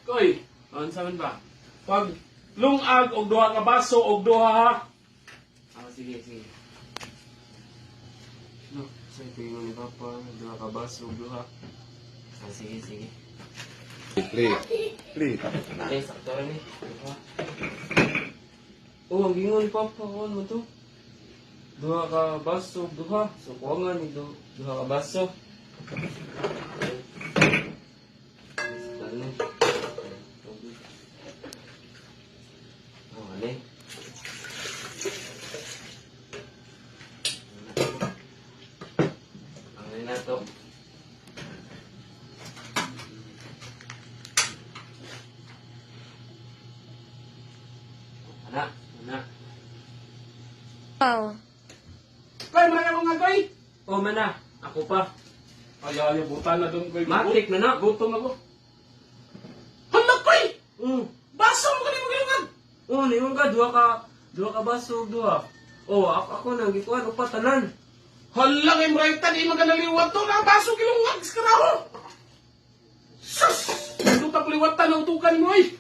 Koy, unsa man ba? Pag lungag og duha ka baso og duha ha. Sige. No, sa'yo ko yung ni Papa, duha ka baso, duha. Sige. Play. Sakto rin eh. Ang gingon ni Papa, kuhan mo to. Duha ka baso, duha. So, kuha ni duha ka baso. Na to. Anak. Wow. Koy, mga ko nga koy. Oh, mana. Ako pa. Ay, butan na doon koy. Matik na na. Gutom ako. Hala koy! Baso mo kani magilungag. niyon ka. Duha ka baso, duha. Ako nang gikuhan. Upa tanan. Hala kay Mrayta di magalaliwat to na baso kilungag sa karaho. Sus! Ito ta puliwatan na utukan mo eh.